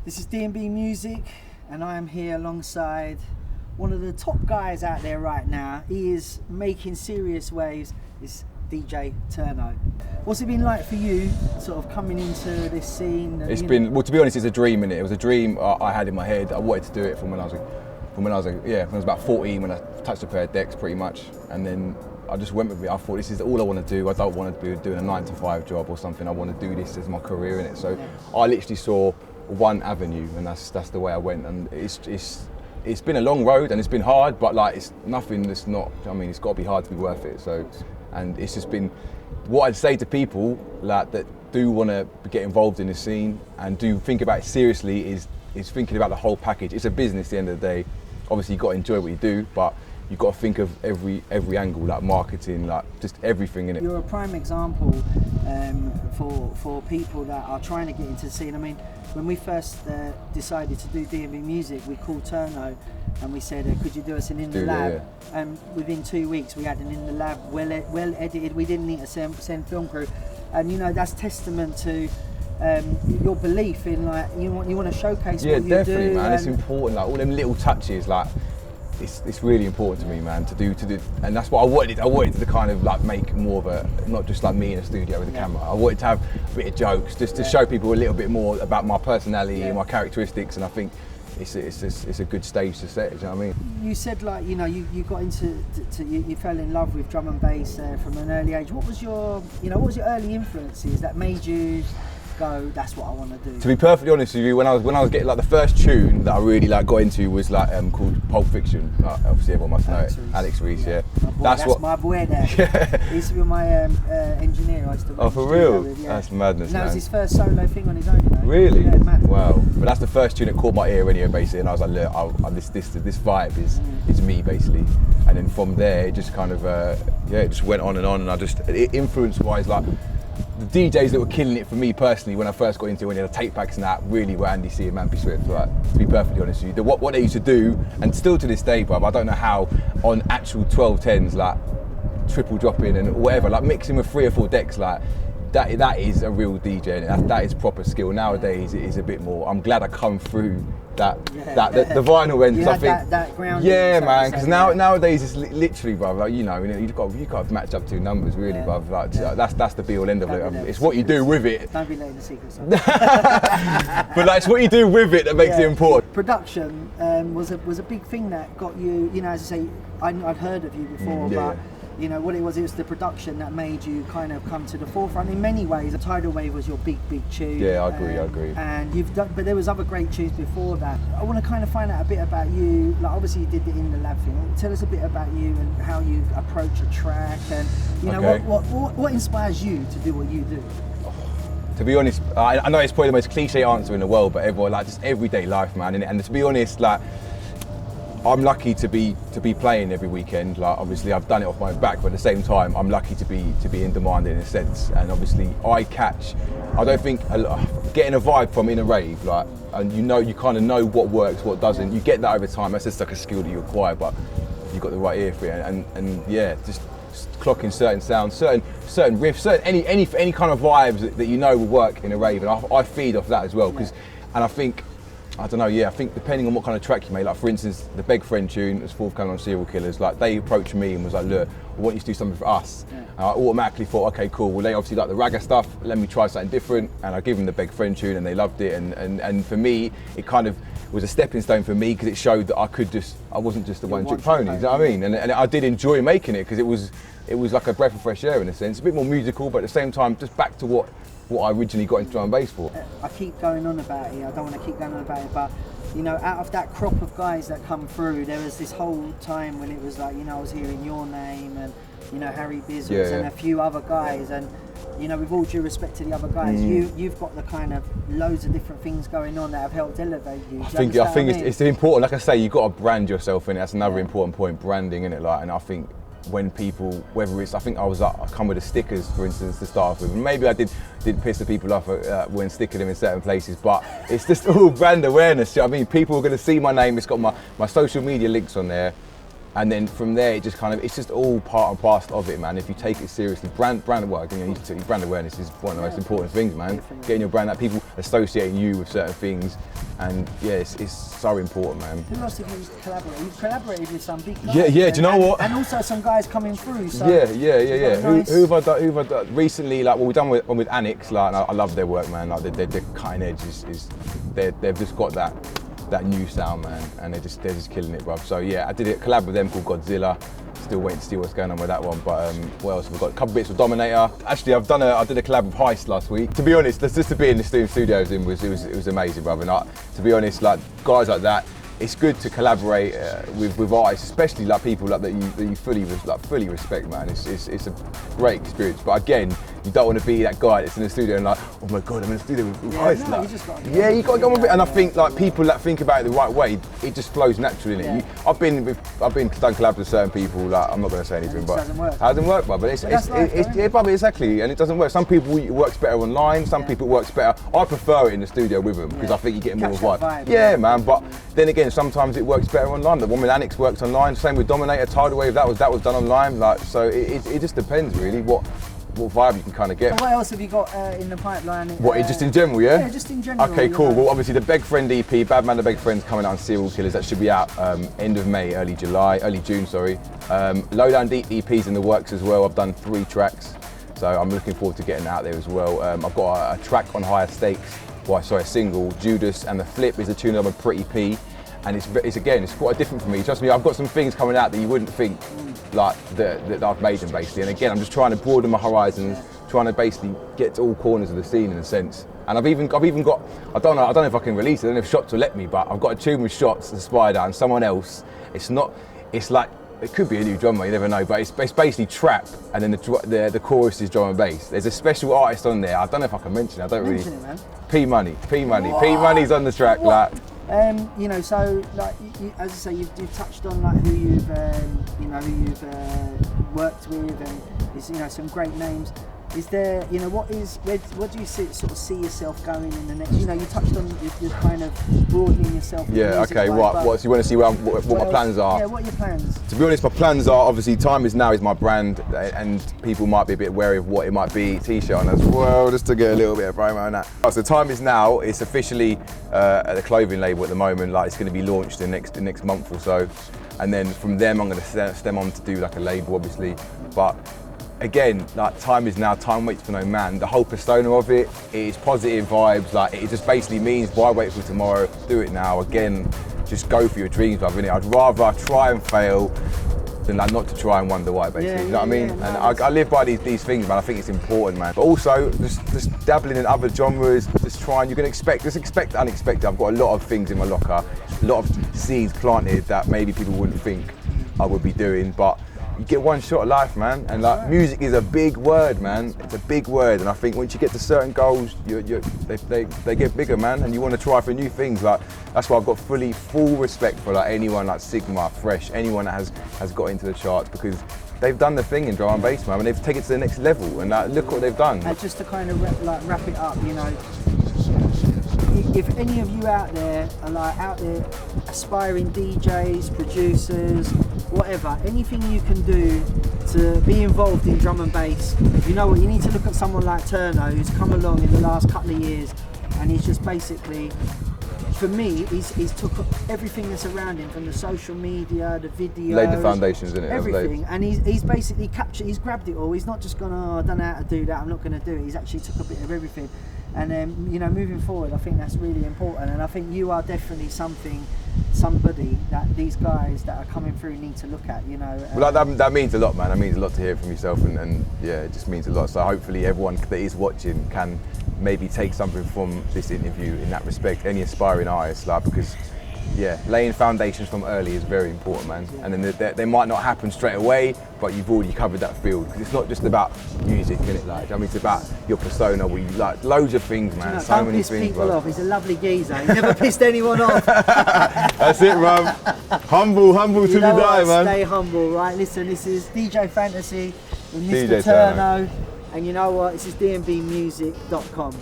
This is DnB Muzik, and I am here alongside one of the top guys out there right now. He is making serious waves. It's DJ Turno. What's it been like for you, sort of coming into this scene? It's been, well, to be honest, it's a dream, innit? It was a dream I had in my head. I wanted to do it from when I was about 14, when I touched a pair of decks, pretty much, and then I just went with it. I thought, this is all I want to do. I don't want to be doing a 9-to-5 job or something. I want to do this as my career, innit? So I literally saw one avenue, and that's the way I went. And it's been a long road, and it's been hard, but like, it's nothing that's not, I mean, it's got to be hard to be worth it. So, and it's just been, what I'd say to people like that do want to get involved in the scene and do think about it seriously is thinking about the whole package. It's a business at the end of the day. Obviously, you've got to enjoy what you do, but you've got to think of every angle, like marketing, like just everything in it. You're a prime example for people that are trying to get into the scene. I mean, when we first decided to do DnB Muzik, we called Turno and we said, could you do us an in the lab? Yeah. And within 2 weeks, we had an in the lab, well edited. We didn't need to send film crew, and you know, that's testament to your belief in, like, you want to showcase what you do. Yeah, definitely, man. It's important, like all them little touches, like it's really important to me, man, to do, and that's what I wanted. I wanted to kind of like make more of a, not just like me in a studio with a camera. I wanted to have a bit of jokes, just to show people a little bit more about my personality and my characteristics, and I think it's a good stage to set. Do you know what I mean? You said, like, you know, you got into you fell in love with drum and bass from an early age. What was your early influences that made you go, that's what I want to do? To be perfectly honest with you, when I was getting, like, the first tune that I really like got into was like called Pulp Fiction. Obviously everyone must know it. Alex Reese, yeah. That's my boy there. He used to be my engineer. I used to for real? That's madness, and that man. was his first solo thing on his own, you know? Really? Yeah, mad. Wow. But that's the first tune that caught my ear anyway, basically, and I was like, look, this vibe is me, basically. And then from there, it just kind of, it just went on, and I just, influence-wise, like, the DJs that were killing it for me personally when I first got into it, when they had tape packs and that, really were Andy C and Mampy Swift. Like, to be perfectly honest with you, what they used to do, and still to this day, bruv, I don't know how on actual 1210s, like triple dropping and whatever, like mixing with 3 or 4 decks, like that is a real DJ, and that is proper skill. Nowadays it is a bit more. I'm glad I come through the vinyl end, because I think that ground. Yeah, man, because nowadays it's literally, bruv, like, you know, you've got to match up 2 numbers, really, bruv. Like, that's the be all end of it. It's what you do with it. Don't be letting the secrets out. But like, it's what you do with it that makes it important. Production was a big thing that got you. You know, as I say, I'd heard of you before, but you know what it was the production that made you kind of come to the forefront in many ways. The Tidal Wave was your big tune. Yeah, I agree. And you've done, but there was other great tunes before that. I want to kind of find out a bit about you. Like, obviously you did the In the Lab thing. Tell us a bit about you and how you approach a track, and you know, what inspires you to do what you do. To be honest, I know it's probably the most cliche answer in the world, but everyone, like, just everyday life, man. And to be honest, like, I'm lucky to be playing every weekend. Like, obviously I've done it off my own back, but at the same time I'm lucky to be in demand in a sense. And obviously I don't think getting a vibe from in a rave, like, and you kind of know what works, what doesn't. You get that over time. That's just like a skill that you acquire, but you've got the right ear for it. And yeah, just clocking certain sounds, certain riffs, any kind of vibes that you know will work in a rave, and I feed off that as well. And I think, I don't know, I think depending on what kind of track you make, like for instance, the Beg Friend tune that's forthcoming on Serial Killers, like they approached me and was like, look, I want you to do something for us. And I automatically thought, okay, cool, well, they obviously like the ragga stuff, let me try something different. And I gave them the Beg Friend tune and they loved it. And for me, it kind of was a stepping stone for me, because it showed that I wasn't just a one-trick pony, you know what I mean? And I did enjoy making it, because it was like a breath of fresh air in a sense, a bit more musical, but at the same time, just back to what I originally got into drum and bass for. I keep going on about it, I don't want to keep going on about it, but you know, out of that crop of guys that come through, there was this whole time when it was like, you know, I was hearing your name and, you know, Harry Bizzles and a few other guys, and you know, with all due respect to the other guys, you've got the kind of loads of different things going on that have helped elevate you. I think it's important. Like I say, you've got to brand yourself in it. That's another important point, branding in it. Like, and I think when people, whether it's, I think I come with the stickers, for instance, to start with, and maybe I did piss the people off when sticking them in certain places, but it's just all brand awareness. You know what I mean? People are going to see my name. It's got my social media links on there. And then from there, it just kind of, it's just all part and parcel of it, man. If you take it seriously, brand work, brand awareness is one of the most important things, man. Getting your brand out, people associating you with certain things, and yeah, it's so important, man. Who else have you collaborated? You've collaborated with some big guys. Yeah, do you know what? And also some guys coming through. So Yeah. nice. Who have I done recently? Like, well, we've done one with Annex. Like, and I love their work, man. Like, they're cutting edge. They've just got that new sound, man, and they're just killing it, bruv. So yeah, I did a collab with them called Godzilla. Still waiting to see what's going on with that one. But what else have we got? A couple bits with Dominator. Actually, I did a collab with Heist last week. To be honest, just to be in the studios it was amazing, bruv. And to be honest, like guys like that, it's good to collaborate with artists, especially like people like that you fully respect, man. It's a great experience. But again, you don't want to be that guy that's in the studio and like, oh my god, I'm in the studio with Heist. No, like, you got to go on with it. And I think like people that think about it the right way, it just flows naturally. Yeah. I've done collabs with certain people. Like, I'm not going to say anything, but it hasn't worked, but exactly, and it doesn't work. Some people it works better online. Some people it works better. I prefer it in the studio with them because I think you get more of a vibe. Yeah, man. But then again, sometimes it works better online. The one with Annex works online. Same with Dominator, Tidal Wave. That was done online. Like, so it just depends really what vibe you can kind of get. And what else have you got in the pipeline? Just in general, yeah? Yeah, just in general. Okay, cool. Well, obviously the Beg Friend EP, Bad Man the Beg Friend's coming out on Serial Killers. That should be out end of May, early June, sorry. Lowdown EP's in the works as well. I've done 3 tracks, so I'm looking forward to getting that out there as well. I've got a track on Higher Stakes, a single, Judas and the Flip is a tune of a Pretty P. And it's quite different for me. Trust me, I've got some things coming out that you wouldn't think like that I've made them basically. And again, I'm just trying to broaden my horizons, trying to basically get to all corners of the scene in a sense. And I've even got, I don't know if I can release it, I don't know if Shots will let me, but I've got a tune with Shots, the Spider, and someone else. It's like, it could be a new drummer, you never know, but it's basically trap, and then the chorus is drum and bass. There's a special artist on there, I don't know if I can mention it, Mention it, man. P Money. P Money's on the track, What? like. So like as I say, you've touched on like who you've worked with, and it's some great names. Is there what do you see yourself going in the next? You touched on you're kind of broadening yourself. Yeah. Okay. What? So you want to see what my plans are? Yeah. What are your plans? To be honest, my plans are obviously Time Is Now is my brand, and people might be a bit wary of what it might be. T-shirt on as well, just to get a little bit of promo on that. So Time Is Now. It's officially at the clothing label at the moment. Like it's going to be launched in the next month or so, and then from them I'm going to stem on to do like a label, obviously, but. Again, like Time Is Now, time waits for no man. The whole persona of it is positive vibes. Like it just basically means why wait for tomorrow? Do it now. Again, just go for your dreams, bruv, innit? I'd rather try and fail than like not to try and wonder why, basically. You know what I mean? And I live by these things, man. I think it's important, man. But also just dabbling in other genres, just trying. You can expect the unexpected. I've got a lot of things in my locker, a lot of seeds planted that maybe people wouldn't think I would be doing, but. You get one shot at life, man, and like music is a big word, man. It's a big word, and I think once you get to certain goals, they get bigger, man, and you want to try for new things. Like that's why I've got full respect for like anyone like Sigma, Fresh, anyone that has got into the charts because they've done the thing in drum and bass, man, and they've taken it to the next level. And like, look what they've done. And just to kind of wrap it up, if any of you out there are aspiring DJs, producers, whatever, anything you can do to be involved in drum and bass, you need to look at someone like Turno, who's come along in the last couple of years, and he's just basically, for me, he's took everything that's around him, from the social media, the videos, laid the foundations in it, everything, and he's basically he's grabbed it all. He's not just gone, I don't know how to do that, I'm not going to do it. He's actually took a bit of everything. And then, moving forward, I think that's really important. And I think you are definitely somebody that these guys that are coming through need to look at, Well, that means a lot, man. That means a lot to hear from yourself, and yeah, it just means a lot. So hopefully everyone that is watching can maybe take something from this interview in that respect, any aspiring artists, because yeah, laying foundations from early is very important, man. And then they might not happen straight away, but you've already covered that field. Because it's not just about music, innit? It's about your persona. We like loads of things, man. So don't many piss things. People off. He's a lovely geezer. He never pissed anyone off. That's it, man. Humble till you die, man. Stay humble, right? Listen, this is DJ Fantasy with Mr. DJ Turno, and you know what? This is DnBmuzik.com.